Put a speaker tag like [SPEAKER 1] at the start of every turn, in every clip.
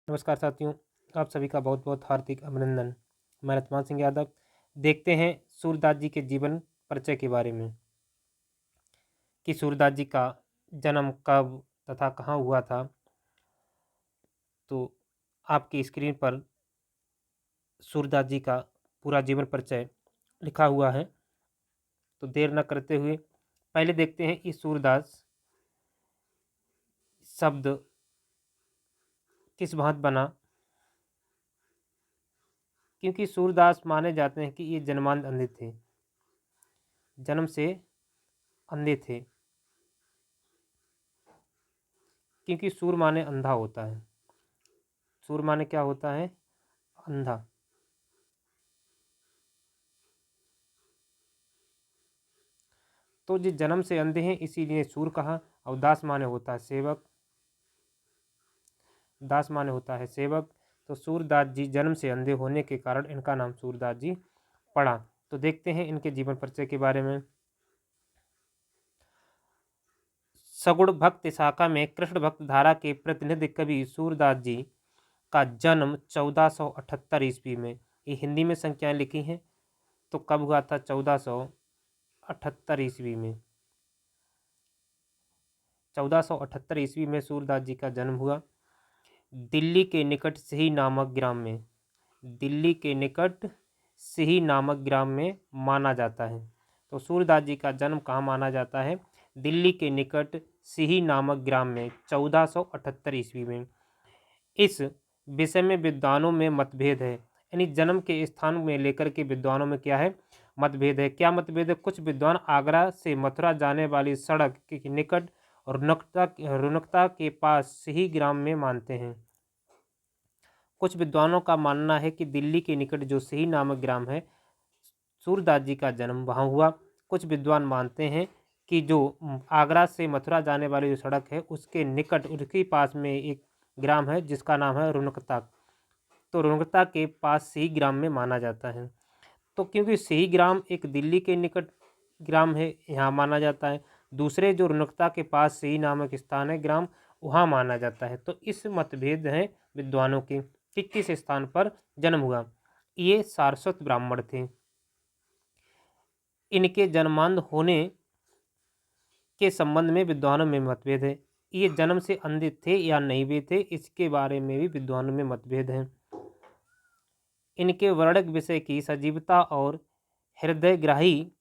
[SPEAKER 1] नमस्कार साथियों, आप सभी का बहुत बहुत हार्दिक अभिनंदन। मैं रतमान सिंह यादव। देखते हैं सूरदास जी के जीवन परिचय के बारे में कि सूरदास जी का जन्म कब तथा कहाँ हुआ था। तो आपकी स्क्रीन पर सूरदास जी का पूरा जीवन परिचय लिखा हुआ है। तो देर न करते हुए पहले देखते हैं इस सूरदास शब्द किस भांति बना, क्योंकि सूरदास माने जाते हैं कि ये जन्मांध अंधे थे, जन्म से अंधे थे। क्योंकि सूर माने अंधा होता है। सूर माने क्या होता है? अंधा। तो जिस जन्म से अंधे हैं इसीलिए सूर कहा। और दास माने होता है सेवक। दास माने होता है सेवक। तो सूरदास जी जन्म से अंधे होने के कारण इनका नाम सूरदास जी पड़ा। तो देखते हैं इनके जीवन परिचय के बारे में। सगुण भक्त शाखा में कृष्ण भक्त धारा के प्रतिनिधि कवि सूरदास जी का जन्म 1478 ईस्वी में। ये हिंदी में संख्याएं लिखी हैं। तो कब हुआ था? 1478 ईस्वी में। 1478 ईस्वी में सूरदास जी का जन्म हुआ। दिल्ली के निकट सिही नामक ग्राम में। दिल्ली के निकट सिही नामक ग्राम में माना जाता है। तो सूरदास जी का जन्म कहाँ माना जाता है? दिल्ली के निकट सिही नामक ग्राम में 1478 ईस्वी में। इस विषय में विद्वानों में मतभेद है। यानी जन्म के स्थान में लेकर के विद्वानों में क्या है? मतभेद है। क्या मतभेद है? कुछ विद्वान आगरा से मथुरा जाने वाली सड़क के निकट रुनकता के पास सिही ग्राम में मानते हैं। कुछ विद्वानों का मानना है कि दिल्ली के निकट जो सिही नामक ग्राम है, सूरदास जी का जन्म वहाँ हुआ। कुछ विद्वान मानते हैं कि जो आगरा से मथुरा जाने वाली जो सड़क है उसके निकट, उसके पास में एक ग्राम है जिसका नाम है रुनकता। तो रुनकता के पास सिही ग्राम में माना जाता है। तो क्योंकि सिही ग्राम एक दिल्ली के निकट ग्राम है, यहाँ माना जाता है। दूसरे जो रुनकता के पास सिही नामक स्थान है ग्राम, वहाँ माना जाता है। तो इस मतभेद है विद्वानों के कि किस स्थान पर जन्म हुआ। ये सारस्वत ब्राह्मण थे। इनके जन्मांध होने के संबंध में विद्वानों में मतभेद है। ये जन्म से अंधे थे या नहीं भी थे, इसके बारे में भी विद्वानों में मतभेद है। इनके वर्णक विषय की सजीवता और हृदयग्राही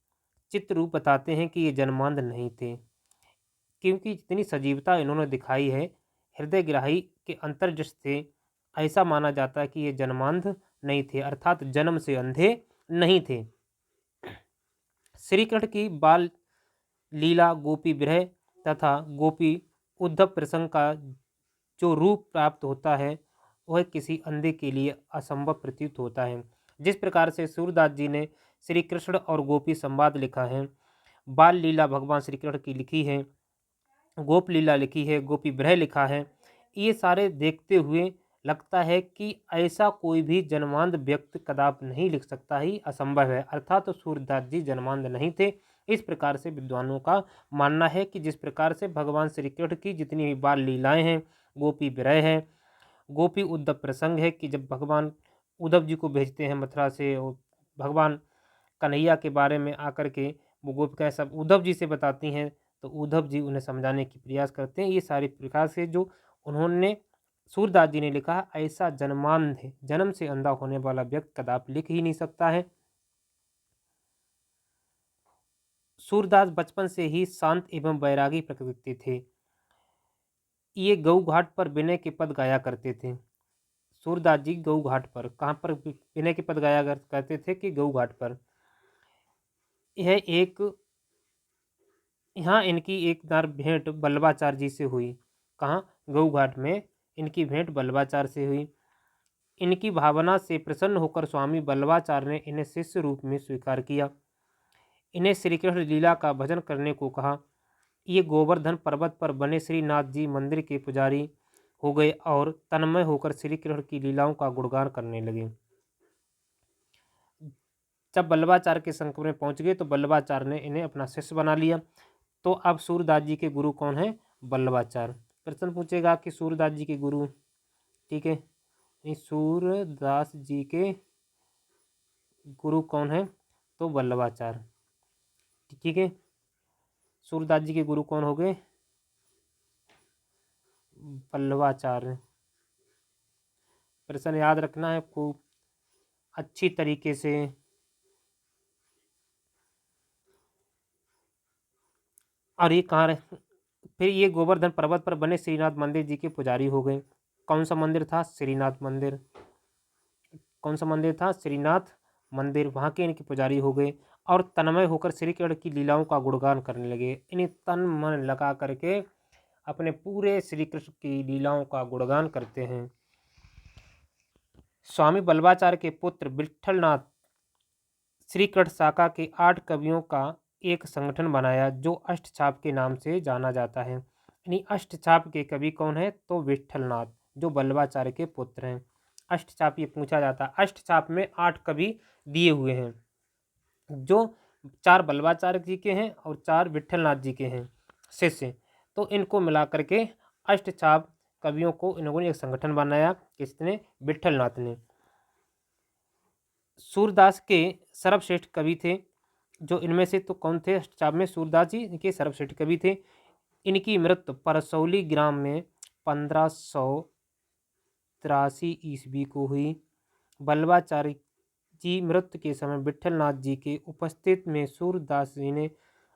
[SPEAKER 1] चित्र रूप बताते हैं कि ये जन्मांध नहीं थे, क्योंकि जितनी सजीवता इन्होंने दिखाई है, हृदयग्राही के अंतर्दृष्टि से ऐसा माना जाता है कि ये जन्मांध नहीं थे, अर्थात जन्म से अंधे नहीं थे। श्री कृष्ण की बाल लीला, गोपी विरह तथा गोपी उद्धव प्रसंग का जो रूप प्राप्त होता है वह किसी अंधे के लिए असंभव प्रतीत होता है। जिस प्रकार से सूरदास जी ने श्री कृष्ण और गोपी संवाद लिखा है, बाल लीला भगवान श्री कृष्ण की लिखी है, गोप लीला लिखी है, गोपी विरह लिखा है, ये सारे देखते हुए लगता है कि ऐसा कोई भी जन्मांध व्यक्ति कदापि नहीं लिख सकता, ही असंभव है। अर्थात तो सूरदास जी जन्मांध नहीं थे। इस प्रकार से विद्वानों का मानना है कि जिस प्रकार से भगवान श्री कृष्ण की जितनी भी बाल लीलाएं हैं, गोपी विरह है, गोपी उद्धव प्रसंग है कि जब भगवान उद्धव जी को भेजते हैं मथुरा से, और भगवान कन्हैया के बारे में आकर के वो गोपिकाएं सब उद्धव जी से बताती हैं, तो उद्धव जी उन्हें समझाने की प्रयास करते हैं। ये सारे प्रकार से जो उन्होंने सूरदास जी ने लिखा, ऐसा जन्मांध है, जन्म से अंधा होने वाला व्यक्ति कदापि लिख ही नहीं सकता है। सूरदास बचपन से ही शांत एवं वैरागी प्रकृति थे। ये गऊ घाट पर विनय के पद गाया करते थे। सूरदास जी गऊ घाट पर, कहाँ पर विनय के पद गाया करते थे? कि गऊ घाट पर। यह एक, यहाँ इनकी एक बार भेंट बल्लभाचार्य जी से हुई। कहाँ? गऊ घाट में इनकी भेंट बल्लभाचार्य से हुई। इनकी भावना से प्रसन्न होकर स्वामी बल्लभाचार्य ने इन्हें शिष्य रूप में स्वीकार किया। इन्हें श्री कृष्ण लीला का भजन करने को कहा। ये गोवर्धन पर्वत पर बने श्रीनाथ जी मंदिर के पुजारी हो गए और तन्मय होकर श्री कृष्ण की लीलाओं का गुणगान करने लगे। जब बल्लभाचार्य के संपर्क में पहुंच गए तो बल्लभाचार्य ने इन्हें अपना शिष्य बना लिया। तो अब सूरदास जी के गुरु कौन है? बल्लभाचार्य। प्रश्न पूछेगा कि सूरदास जी के गुरु, ठीक है, सूरदास जी के गुरु कौन है? तो वल्लभाचार्य। ठीक है, सूरदास जी के गुरु कौन हो गए? वल्लभाचार्य। प्रश्न याद रखना है खूब अच्छी तरीके से। और ये कहाँ रहे? फिर ये गोवर्धन पर्वत पर बने श्रीनाथ मंदिर जी के पुजारी हो गए। कौन सा मंदिर था? श्रीनाथ मंदिर। कौन सा मंदिर था? श्रीनाथ मंदिर। वहाँ के इनके पुजारी हो गए और तन्मय होकर श्री कृष्ण की लीलाओं का गुणगान करने लगे। इन्हें तन मन लगा करके अपने पूरे श्री कृष्ण की लीलाओं का गुणगान करते हैं। स्वामी बल्लभाचार्य के पुत्र विट्ठलनाथ श्री कृष्ण शाखा के 8 कवियों का एक संगठन बनाया जो अष्टछाप के नाम से जाना जाता है। इन्हीं अष्टछाप के कवि कौन है? तो विट्ठलनाथ, जो बल्लभाचार्य के पुत्र हैं। अष्टछाप ये पूछा जाता है। अष्टछाप में 8 कवि दिए हुए हैं, जो 4 बल्लभाचार्य जी के हैं और 4 विट्ठलनाथ जी के हैं शिष्य। तो इनको मिला करके अष्टछाप कवियों को इन लोगों ने एक संगठन बनाया। किसने? विट्ठलनाथ ने। सूरदास के सर्वश्रेष्ठ कवि थे जो इनमें से तो कौन थे? अष्टछाप में सूरदास जी इनके सर्वश्रेष्ठ कवि थे। इनकी मृत्यु परसौली ग्राम में 1583 ईस्वी को हुई। बल्लभाचार्य जी मृत्यु के समय विट्ठलनाथ जी के उपस्थित में सूरदास जी ने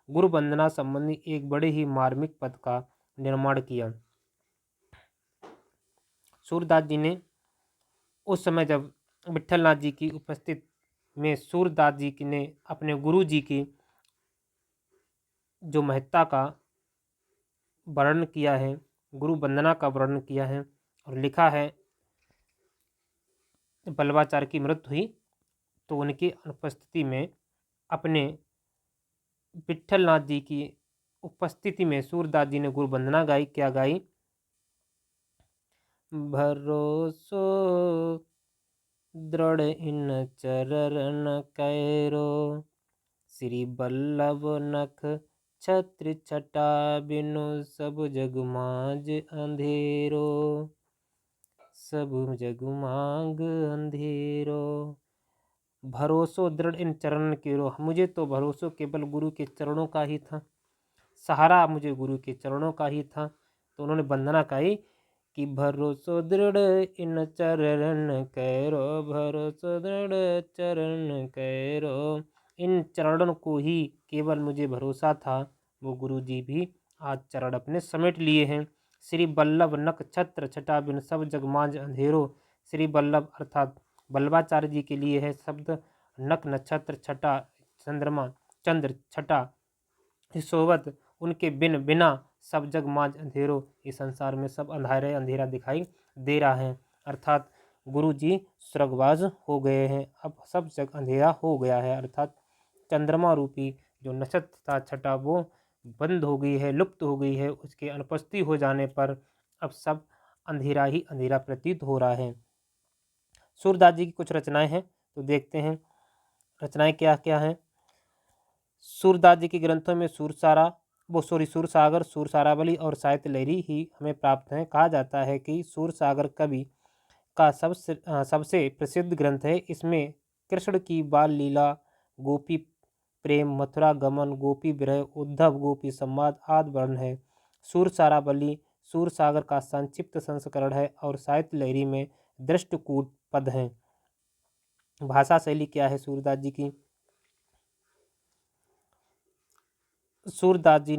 [SPEAKER 1] गुरु वंदना संबंधी एक बड़े ही मार्मिक पद का निर्माण किया। सूरदास जी ने उस समय जब विट्ठलनाथ जी की उपस्थित में सूरदास जी ने अपने गुरु जी की जो महत्ता का वर्णन किया है, गुरु वंदना का वर्णन किया है और लिखा है बल्लभाचार्य की मृत्यु हुई तो उनकी अनुपस्थिति में अपने विट्ठलनाथ जी की उपस्थिति में सूरदास जी ने गुरु वंदना गाई। क्या गाई? भरोसो दृढ़ इन चरण कैरो श्री बल्लभ नख छत्र छटा बिनु सब जग माज अंधेरो, सब जग मांग अंधेरो। भरोसो दृढ़ इन चरण केरो, मुझे तो भरोसो केवल गुरु के चरणों का ही था, सहारा मुझे गुरु के चरणों का ही था। तो उन्होंने वंदना कही कि भरोसो दृढ़ इन चरण कैरो, भरोसो दृढ़ चरण कैरो। इन चरणों को ही केवल मुझे भरोसा था, वो गुरु जी भी आज चरण अपने समेट लिए हैं। श्री बल्लभ नख छत्र छटा बिन सब जग मांझ अंधेरो। श्री बल्लभ अर्थात बल्लभाचार्य जी के लिए है शब्द नख नक्षत्र छटा चंद्रमा चंद्र छटा सोवत, उनके बिना सब जग मांझ अंधेरो। इस संसार में सब अंधारे अंधेरा दिखाई दे रहा है। अर्थात गुरु जी स्वर्गवास हो गए हैं, अब सब जग अंधेरा हो गया है। अर्थात चंद्रमा रूपी जो नक्षत्र था छटा वो बंद हो गई है, लुप्त हो गई है। उसके अनुपस्थिति हो जाने पर अब सब अंधेरा ही अंधेरा प्रतीत हो रहा है। सूरदास जी की कुछ रचनाएं हैं तो देखते हैं रचनाएं क्या क्या हैं। सूरदास जी के ग्रंथों में सूरसागर, सूरसारावली और साहित्य लहरी ही हमें प्राप्त हैं। कहा जाता है कि सूरसागर कवि का सबसे प्रसिद्ध ग्रंथ है। इसमें कृष्ण की बाल लीला, गोपी प्रेम, मथुरा गमन, गोपी विरह, उद्धव गोपी संवाद आदि वर्णन है। सूरसारावली सूरसागर का संक्षिप्त संस्करण है और साहित्य लहरी में दृष्टकूट पद हैं। भाषा शैली क्या है सूरदास जी की? सूरदास जी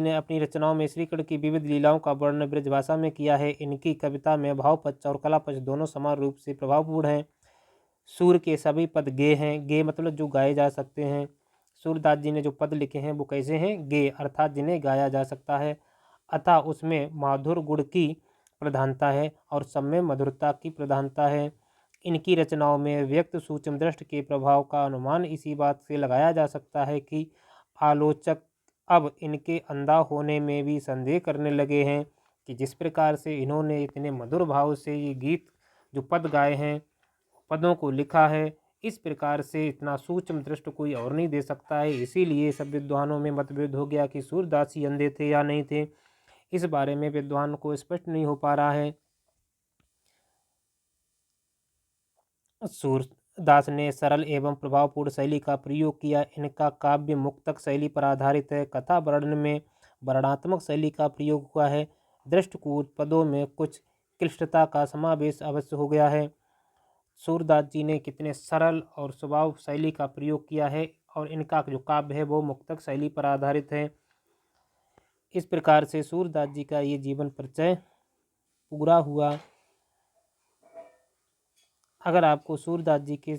[SPEAKER 1] ने अपनी रचनाओं में श्री कृष्ण की विविध लीलाओं का वर्णन ब्रजभाषा में किया है। इनकी कविता में भाव पक्ष और कला पक्ष दोनों समान रूप से प्रभावपूर्ण हैं। सूर के सभी पद गे हैं। गे मतलब जो गाए जा सकते हैं। सूरदास जी ने जो पद लिखे हैं वो कैसे हैं? गे अर्थात जिन्हें गाया जा सकता है, अतः उसमें माधुर गुण की प्रधानता है और सब में मधुरता की प्रधानता है। इनकी रचनाओं में व्यक्त सूक्ष्म दृष्टि के प्रभाव का अनुमान इसी बात से लगाया जा सकता है कि आलोचक अब इनके अंधा होने में भी संदेह करने लगे हैं कि जिस प्रकार से इन्होंने इतने मधुर भाव से ये गीत जो पद गाए हैं, पदों को लिखा है, इस प्रकार से इतना सूक्ष्म दृष्टि कोई और नहीं दे सकता है। इसीलिए सब विद्वानों में मतभेद हो गया कि सूरदास जी अंधे थे या नहीं थे। इस बारे में विद्वान को स्पष्ट नहीं हो पा रहा है। सूरदास ने सरल एवं प्रभावपूर्ण शैली का प्रयोग किया। इनका काव्य मुक्तक शैली पर आधारित है। कथा वर्णन में वर्णनात्मक शैली का प्रयोग हुआ है। दृष्टिकूट पदों में कुछ क्लिष्टता का समावेश अवश्य हो गया है। सूरदास जी ने कितने सरल और स्वभाव शैली का प्रयोग किया है और इनका जो काव्य है वो मुक्तक शैली पर आधारित है। इस प्रकार से सूरदास जी का ये जीवन परिचय पूरा हुआ। अगर आपको सूरदास जी के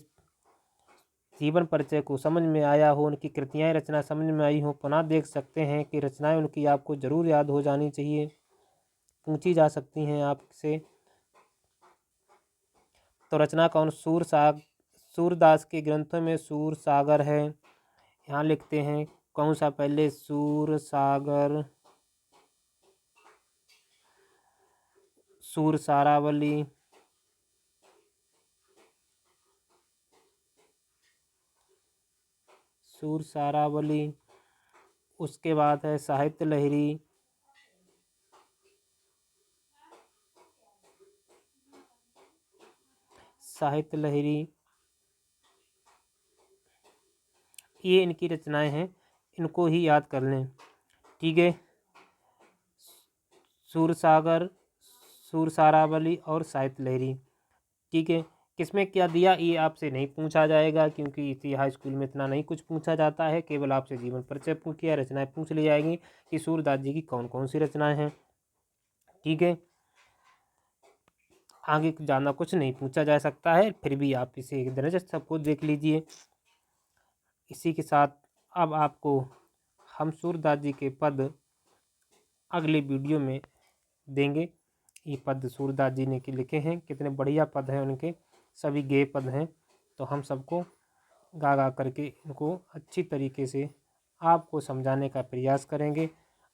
[SPEAKER 1] जीवन परिचय को समझ में आया हो, उनकी कृतियाँ रचना समझ में आई हो, पुनः देख सकते हैं कि रचनाएं उनकी आपको जरूर याद हो जानी चाहिए, पूछी जा सकती हैं आपसे। तो रचना कौन? सूरदास के ग्रंथों में सूर सागर है। यहाँ लिखते हैं कौन सा पहले? सूर सागर, सूर सारावली, सूर सारावली। उसके बाद है साहित्य लहरी, साहित्य लहरी। ये इनकी रचनाएं हैं, इनको ही याद कर लें। ठीक है, सूर सागर, सूर सारावली और साहित्य लहरी। ठीक है, किसमें क्या दिया ये आपसे नहीं पूछा जाएगा, क्योंकि इसी हाई स्कूल में इतना नहीं कुछ पूछा जाता है। केवल आपसे जीवन परिचय पूछ किया, रचनाएं पूछ ली जाएंगी कि सूरदास जी की कौन कौन सी रचनाएं हैं। ठीक है, आगे ज़्यादा कुछ नहीं पूछा जा सकता है, फिर भी आप इसे एक दर्ज सबको देख लीजिए। इसी के साथ अब आपको हम सूरदास जी के पद अगले वीडियो में देंगे। ये पद सूरदास जी ने लिखे हैं, कितने बढ़िया पद हैं उनके, सभी गेय पद हैं। तो हम सबको गा गा करके इनको अच्छी तरीके से आपको समझाने का प्रयास करेंगे,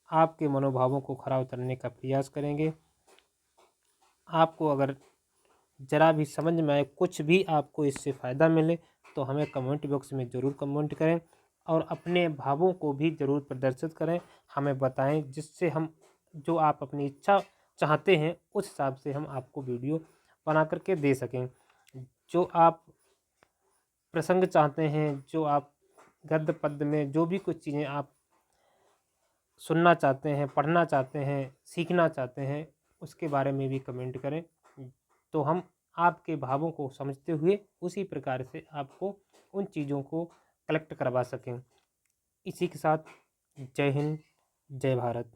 [SPEAKER 1] आपके मनोभावों को खरा उतरने का प्रयास करेंगे। आपको अगर ज़रा भी समझ में आए, कुछ भी आपको इससे फ़ायदा मिले, तो हमें कमेंट बॉक्स में ज़रूर कमेंट करें और अपने भावों को भी ज़रूर प्रदर्शित करें, हमें बताएं, जिससे हम जो आप अपनी इच्छा चाहते हैं उस हिसाब से हम आपको वीडियो बना करके दे सकें। जो आप प्रसंग चाहते हैं, जो आप गद्य पद्य में जो भी कुछ चीज़ें आप सुनना चाहते हैं, पढ़ना चाहते हैं, सीखना चाहते हैं, उसके बारे में भी कमेंट करें, तो हम आपके भावों को समझते हुए उसी प्रकार से आपको उन चीज़ों को कलेक्ट करवा सकें। इसी के साथ जय हिंद, जय भारत।